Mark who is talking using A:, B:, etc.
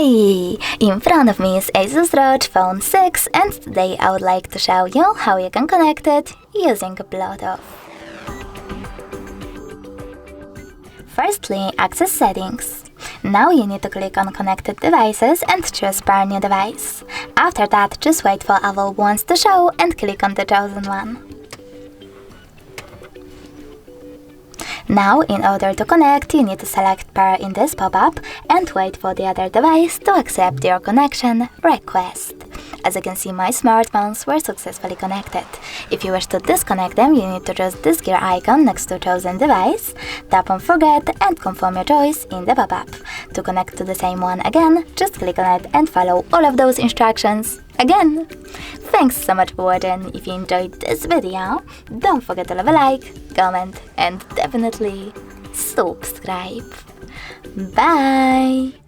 A: Hi! In front of me is Asus ROG Phone 6 and today I would like to show you how you can connect it using Bluetooth. Firstly, access settings. Now you need to click on connected devices and choose pair new device. After that, just wait for Oval Ones to show and click on the chosen one. Now, in order to connect, you need to select pair in this pop-up and wait for the other device to accept your connection request. As you can see, my smartphones were successfully connected. If you wish to disconnect them, you need to choose this gear icon next to chosen device, tap on forget and confirm your choice in the pop-up. To connect to the same one again, just click on it and follow all of those instructions again. Thanks so much for watching. If you enjoyed this video, don't forget to leave a like, comment and definitely subscribe. Bye!